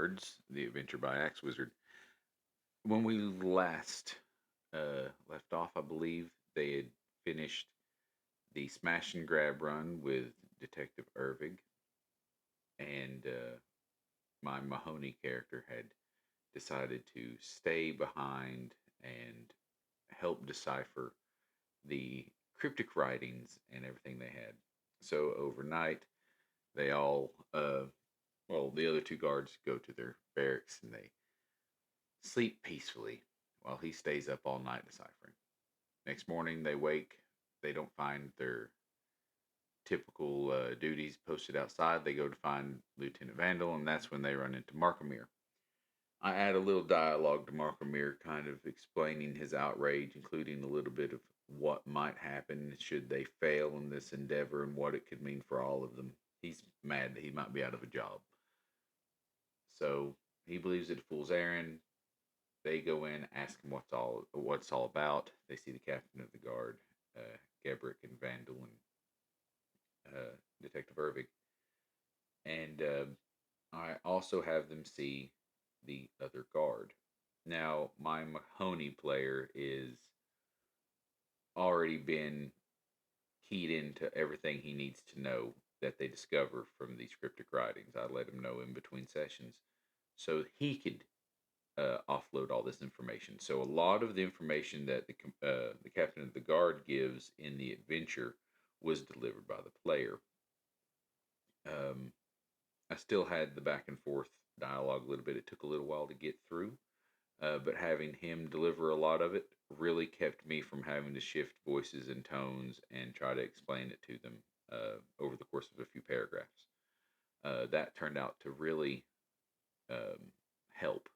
Guards, the adventure by Axe Wizard. When we last left off, I believe they had finished the smash and grab run with Detective Irvig, and my Mahoney character had decided to stay behind and help decipher the cryptic writings and everything they had. So overnight, they all, the other two guards go to their barracks and they sleep peacefully while he stays up all night deciphering. Next morning, they wake. They don't find their typical duties posted outside. They go to find Lieutenant Vandal, and that's when they run into Markomir. I add a little dialogue to Markomir, kind of explaining his outrage, including a little bit of what might happen should they fail in this endeavor and what it could mean for all of them. He's mad that he might be out of a job. So he believes it fools Aaron. They go in, ask him what's all about. They see the captain of the guard, Gebrick and Vandal and Detective Irvig, and I also have them see the other guard. Now, my Mahoney player is already been keyed into everything he needs to know that they discover from these cryptic writings. I let him know in between sessions so he could offload all this information. So a lot of the information that the captain of the guard gives in the adventure was delivered by the player. Um, I still had the back and forth dialogue a little bit. It took a little while to get through, but having him deliver a lot of it really kept me from having to shift voices and tones and try to explain it to them over the course of a few paragraphs. That turned out to really help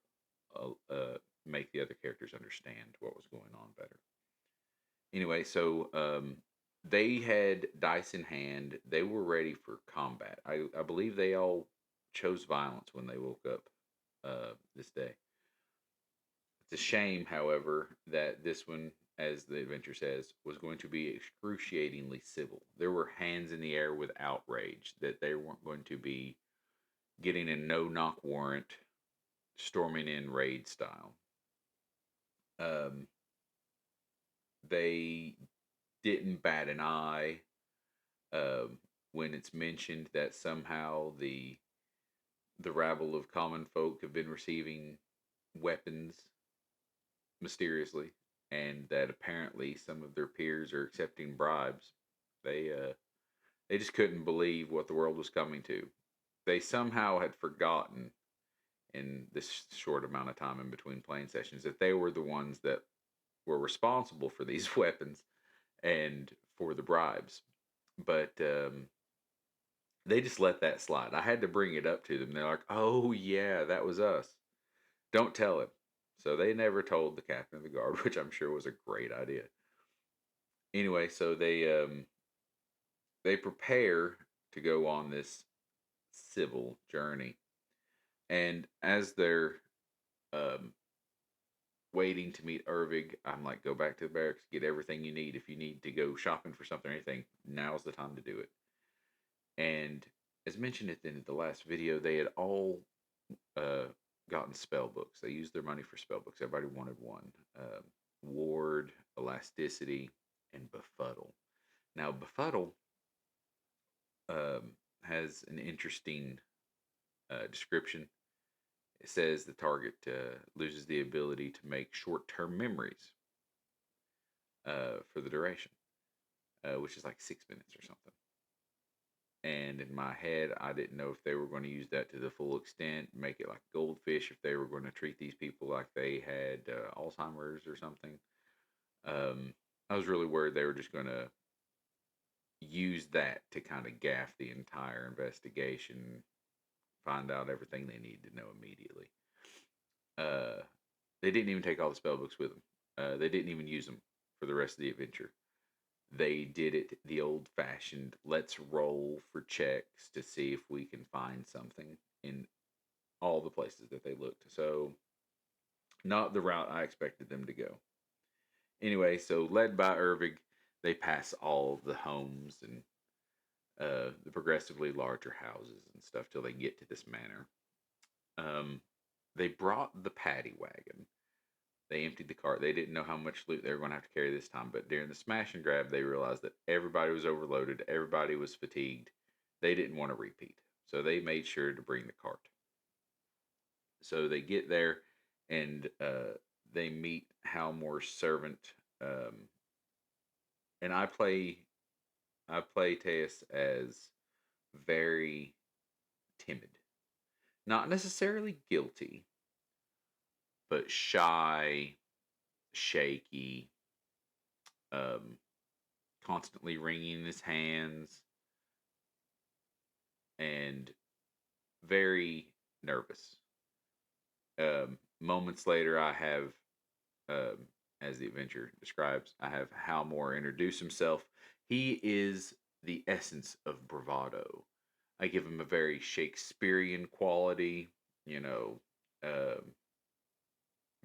make the other characters understand what was going on better. Anyway, so they had dice in hand. They were ready for combat. I believe they all chose violence when they woke up this day. It's a shame, however, that this one, as the adventure says, was going to be excruciatingly civil. There were hands in the air with outrage that they weren't going to be getting a no knock warrant, storming in raid style. Um, they didn't bat an eye when it's mentioned that somehow the rabble of common folk have been receiving weapons mysteriously, and that apparently some of their peers are accepting bribes. They just couldn't believe what the world was coming to. They somehow had forgotten in this short amount of time in between playing sessions that they were the ones that were responsible for these weapons and for the bribes. But they just let that slide. I had to bring it up to them. They're like, "Oh yeah, that was us. Don't tell him." So they never told the captain of the guard, which I'm sure was a great idea. Anyway, so they prepare to go on this civil journey, and as they're um, waiting to meet Irvig, I'm like, "Go back to the barracks, get everything you need. If you need to go shopping for something or anything, now's the time to do it." And as mentioned at the end of the last video, they had all uh, gotten spell books. They used their money for spell books. Everybody wanted one. Ward, Elasticity, and Befuddle. Now, Befuddle has an interesting description. It says the target loses the ability to make short term memories for the duration, which is like 6 minutes or something. And in my head, I didn't know if they were going to use that to the full extent, make it like goldfish, if they were going to treat these people like they had Alzheimer's or something. I was really worried they were just going to use that to kind of gaff the entire investigation, find out everything they need to know immediately. Uh, they didn't even take all the spell books with them. They didn't even use them for the rest of the adventure. They did it the old fashioned, let's roll for checks to see if we can find something in all the places that they looked. So, not the route I expected them to go. Anyway, so led by Irvig, they pass all of the homes and the progressively larger houses and stuff till they get to this manor. Um, they brought the paddy wagon. They emptied the cart. They didn't know how much loot they were going to have to carry this time, but during the smash and grab, they realized that everybody was overloaded, everybody was fatigued. They didn't want to repeat, so they made sure to bring the cart. So they get there, and they meet Halmore's servant, um, and I play Teus as very timid, not necessarily guilty, but shy, shaky, um, constantly wringing his hands, and very nervous. Moments later, I have, um, as the adventure describes, I have Halmore introduce himself. He is the essence of bravado. I give him a very Shakespearean quality, you know, um,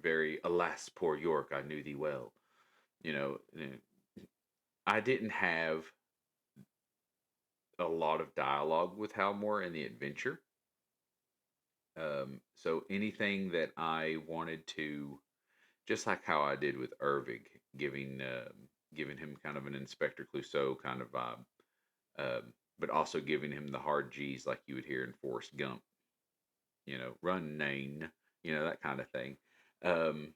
very, alas, poor York, I knew thee well. You know, I didn't have a lot of dialogue with Halmore in the adventure. So anything that I wanted to, just like how I did with Ervig, giving him kind of an Inspector Clouseau kind of vibe, but also giving him the hard G's like you would hear in Forrest Gump, run Nain, that kind of thing. Um,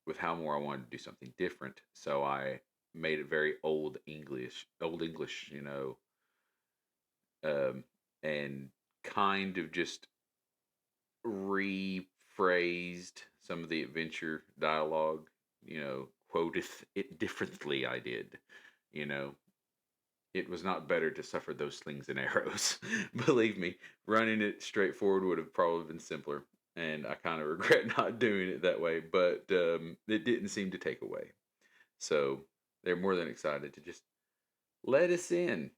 with Halmore, I wanted to do something different, so I made it very old English, um, and kind of just rephrased some of the adventure dialogue, quoteth it differently. I did, you know, it was not better to suffer those slings and arrows. Believe me, running it straight forward would have probably been simpler. And I kind of regret not doing it that way, but it didn't seem to take away. So they're more than excited to just let us in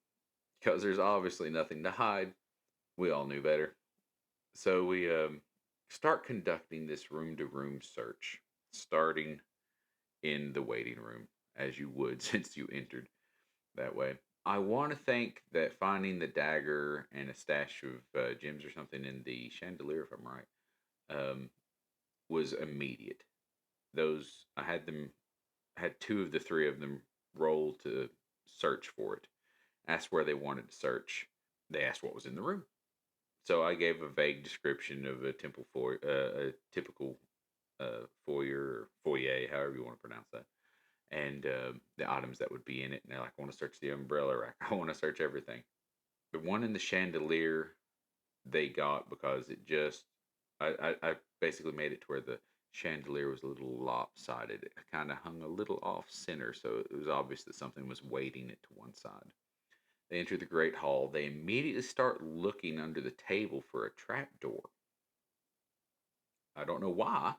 because there's obviously nothing to hide. We all knew better. So we start conducting this room to room search, starting in the waiting room, as you would since you entered that way. I want to think that finding the dagger and a stash of gems or something in the chandelier, if I'm right, was immediate. Those I had two of the three of them roll to search for it. Asked where they wanted to search. They asked what was in the room. So I gave a vague description of a typical foyer or foyer, however you want to pronounce that, and the items that would be in it. And they're like, I want to search the umbrella rack. I want to search everything. The one in the chandelier they got because I basically made it to where the chandelier was a little lopsided. It kind of hung a little off center, so it was obvious that something was weighting it to one side. They enter the great hall. They immediately start looking under the table for a trapdoor. I don't know why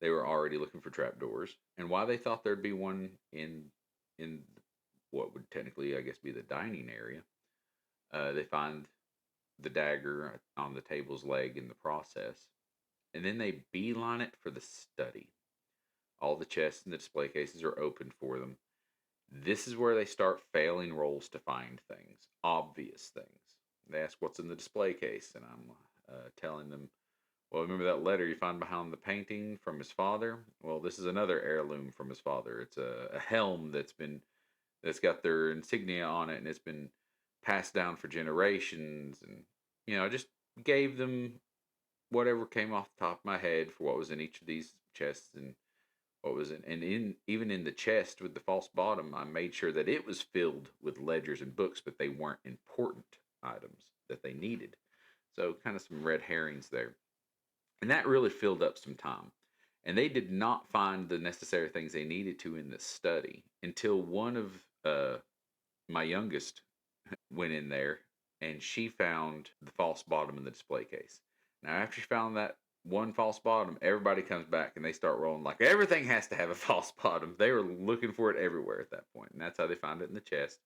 they were already looking for trapdoors and why they thought there'd be one in what would technically, I guess, be the dining area. They find the dagger on the table's leg in the process, and then they beeline it for the study. All the chests and the display cases are open for them. This is where they start failing rolls to find things, obvious things. They ask what's in the display case, and I'm telling them, well, remember that letter you find behind the painting from his father? Well, this is another heirloom from his father. It's a helm that's got their insignia on it, and it's been passed down for generations. And I just gave them whatever came off the top of my head for what was in each of these chests and what was in, and in even in the chest with the false bottom, I made sure that it was filled with ledgers and books, but they weren't important items that they needed. So kind of some red herrings there. And that really filled up some time. And they did not find the necessary things they needed to in the study until one of my youngest went in there and she found the false bottom in the display case. Now, after she found that one false bottom, everybody comes back and they start rolling like everything has to have a false bottom. They were looking for it everywhere at that point, and that's how they found it in the chest.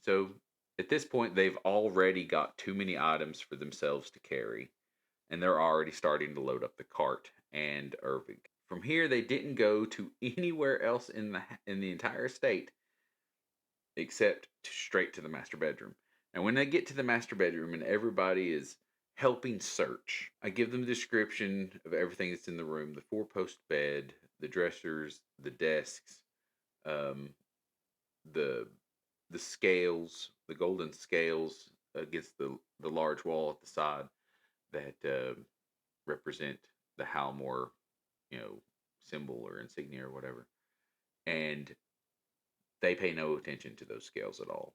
So at this point, they've already got too many items for themselves to carry, and they're already starting to load up the cart and Irving. From here, they didn't go to anywhere else in the entire state except straight to the master bedroom. And when they get to the master bedroom and everybody is helping search. I give them a description of everything that's in the room: the four-post bed, the dressers, the desks, um, the the scales, the golden scales against the large wall at the side that represent the Halmore, you know, symbol or insignia or whatever. And they pay no attention to those scales at all.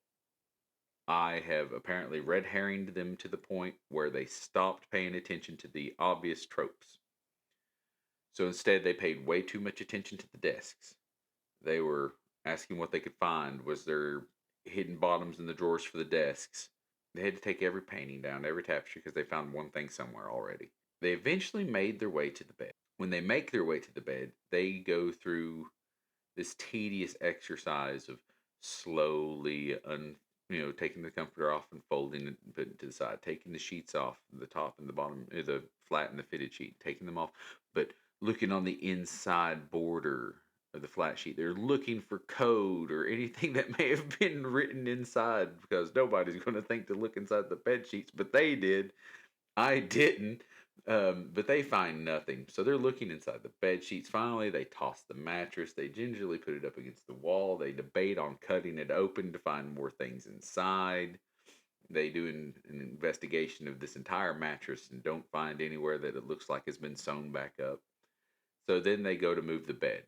I have apparently red herringed them to the point where they stopped paying attention to the obvious tropes. So instead, they paid way too much attention to the desks. They were asking what they could find. Was there hidden bottoms in the drawers for the desks? They had to take every painting down, every tapestry, because they found one thing somewhere already. They eventually made their way to the bed. When they make their way to the bed, they go through this tedious exercise of slowly taking the comforter off and folding it and putting it to the side, taking the sheets off, the top and the bottom, the flat and the fitted sheet, taking them off, but looking on the inside border of the flat sheet. They're looking for code or anything that may have been written inside, because nobody's going to think to look inside the bed sheets, but they did. I didn't. But they find nothing. So they're looking inside the bed sheets. Finally, they toss the mattress. They gingerly put it up against the wall. They debate on cutting it open to find more things inside. They do an investigation of this entire mattress and don't find anywhere that it looks like has been sewn back up. So then they go to move the bed.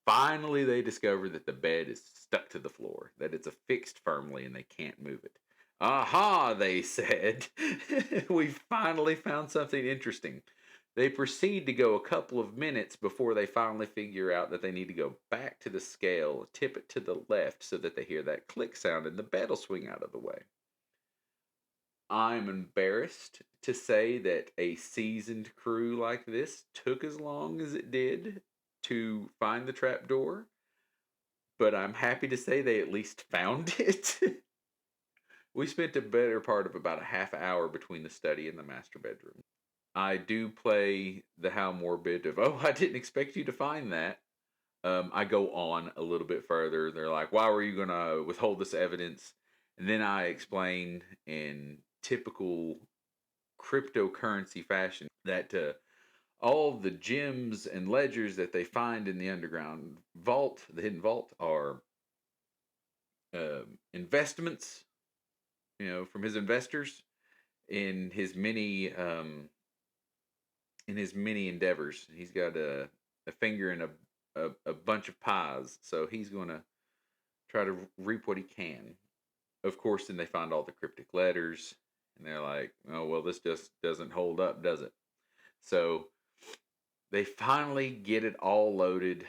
Finally, they discover that the bed is stuck to the floor, that it's affixed firmly and they can't move it. Aha, they said. We finally found something interesting. They proceed to go a couple of minutes before they finally figure out that they need to go back to the scale, tip it to the left so that they hear that click sound and the bed will swing out of the way. I'm embarrassed to say that a seasoned crew like this took as long as it did to find the trapdoor, but I'm happy to say they at least found it. We spent a better part of about a half hour between the study and the master bedroom. I do play the how morbid of, oh, I didn't expect you to find that. I go on a little bit further. They're like, why were you going to withhold this evidence? And then I explain in typical cryptocurrency fashion that all the gems and ledgers that they find in the underground vault, the hidden vault, are investments, from his investors in his many endeavors. He's got a finger in a bunch of pies, so he's going to try to reap what he can. Of course, then they find all the cryptic letters, and they're like, "Oh well, this just doesn't hold up, does it?" So they finally get it all loaded.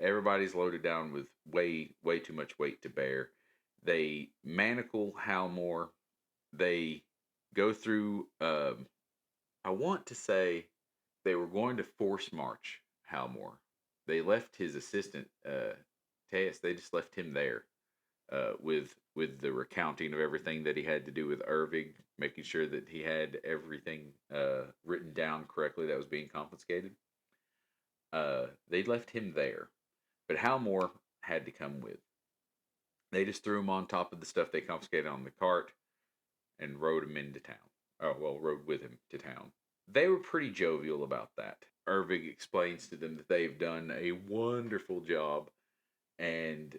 Everybody's loaded down with way too much weight to bear. They manacle Halmore. They go through. I want to say they were going to force march Halmore. They left his assistant Tess. They just left him there with the recounting of everything that he had to do with Ervig, making sure that he had everything written down correctly that was being confiscated. They left him there, but Halmore had to come with. They just threw him on top of the stuff they confiscated on the cart and rode him into town. Oh, well, rode with him to town. They were pretty jovial about that. Ervig explains to them that they've done a wonderful job, and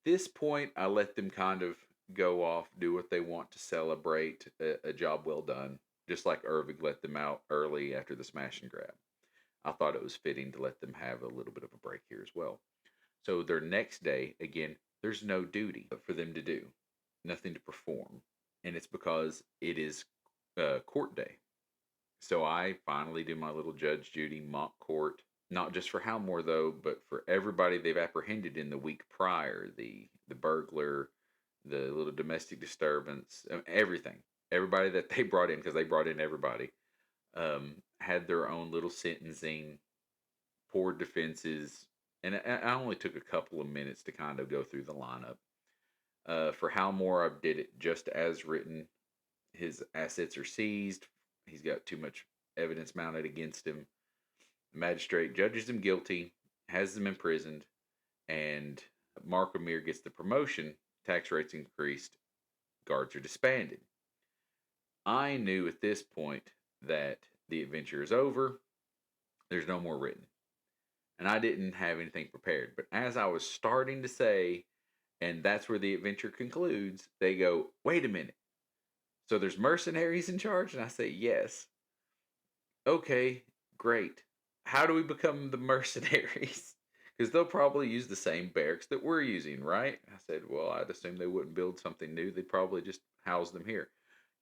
this point, I let them kind of go off, do what they want to celebrate a job well done, just like Ervig let them out early after the smash and grab. I thought it was fitting to let them have a little bit of a break here as well. So their next day, again, there's no duty for them to do, nothing to perform. And it's because it is court day. So I finally do my little Judge Judy mock court, not just for Halmore though, but for everybody they've apprehended in the week prior, the burglar, the little domestic disturbance, everything. Everybody that they brought in, because they brought in everybody, had their own little sentencing, poor defenses, and I only took a couple of minutes to kind of go through the lineup. For Halmore, I did it just as written. His assets are seized. He's got too much evidence mounted against him. The magistrate judges him guilty, has him imprisoned, and Mark Amir gets the promotion. Tax rates increased. Guards are disbanded. I knew at this point that the adventure is over. There's no more written. And I didn't have anything prepared. But as I was starting to say, and that's where the adventure concludes, they go, wait a minute. So there's mercenaries in charge? And I say, yes. Okay, great. How do we become the mercenaries? Because they'll probably use the same barracks that we're using, right? I said, well, I'd assume they wouldn't build something new. They'd probably just house them here.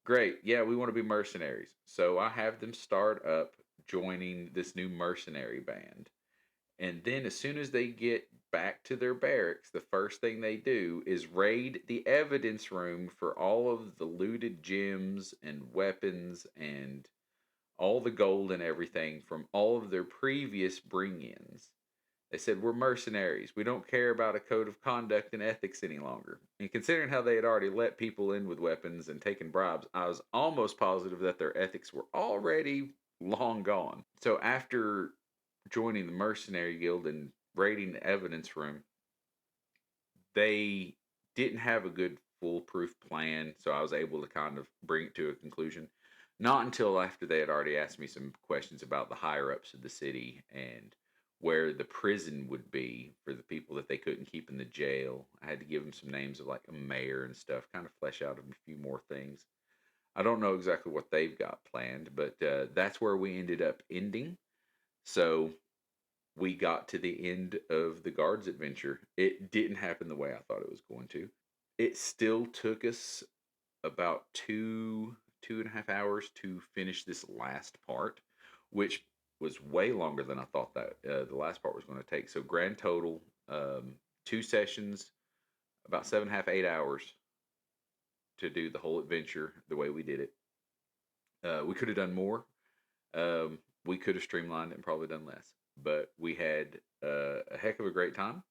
Great. Yeah, we want to be mercenaries. So I have them start up joining this new mercenary band. And then as soon as they get back to their barracks, the first thing they do is raid the evidence room for all of the looted gems and weapons and all the gold and everything from all of their previous bring ins. They said, we're mercenaries. We don't care about a code of conduct and ethics any longer. And considering how they had already let people in with weapons and taken bribes, I was almost positive that their ethics were already long gone. So after joining the mercenary guild and raiding the evidence room, they didn't have a good foolproof plan. So I was able to kind of bring it to a conclusion. Not until after they had already asked me some questions about the higher ups of the city and where the prison would be for the people that they couldn't keep in the jail. I had to give them some names of like a mayor and stuff, kind of flesh out a few more things. I don't know exactly what they've got planned, but that's where we ended up ending. So we got to the end of the guards adventure. It didn't happen the way I thought it was going to. It still took us about 2.5 hours to finish this last part, which was way longer than I thought that the last part was going to take. So grand total, 2 sessions, about 7.5, 8 hours to do the whole adventure the way we did it. We could have done more. We could have streamlined it and probably done less, but we had a heck of a great time.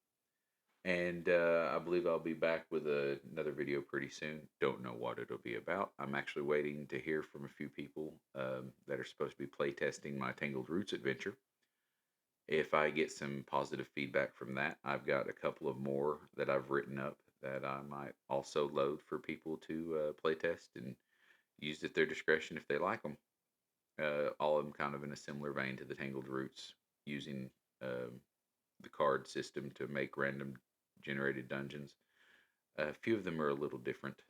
And I believe I'll be back with another video pretty soon. Don't know what it'll be about. I'm actually waiting to hear from a few people that are supposed to be playtesting my Tangled Roots adventure. If I get some positive feedback from that, I've got a couple of more that I've written up that I might also load for people to playtest and use at their discretion if they like them. All of them kind of in a similar vein to the Tangled Roots, using the card system to make random generated dungeons. A few of them are a little different,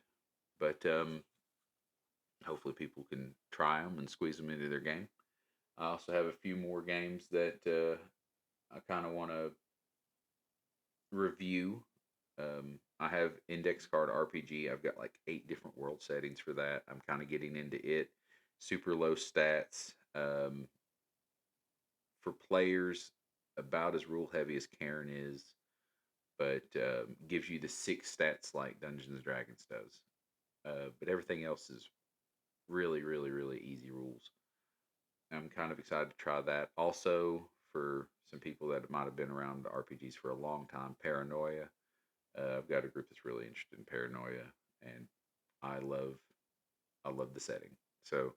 but hopefully people can try them and squeeze them into their game. I also have a few more games that I kind of want to review. I have Index Card RPG. I've got like 8 different world settings for that. I'm kind of getting into it. Super low stats. For players, about as rule heavy as Cairn is, but gives you the 6 stats like Dungeons and Dragons does. But everything else is really, really, really easy rules. I'm kind of excited to try that. Also, for some people that might have been around RPGs for a long time, Paranoia. I've got a group that's really interested in Paranoia, and I love, I love the setting. So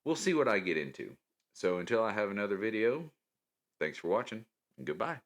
we'll see what I get into. So until I have another video, thanks for watching, and goodbye.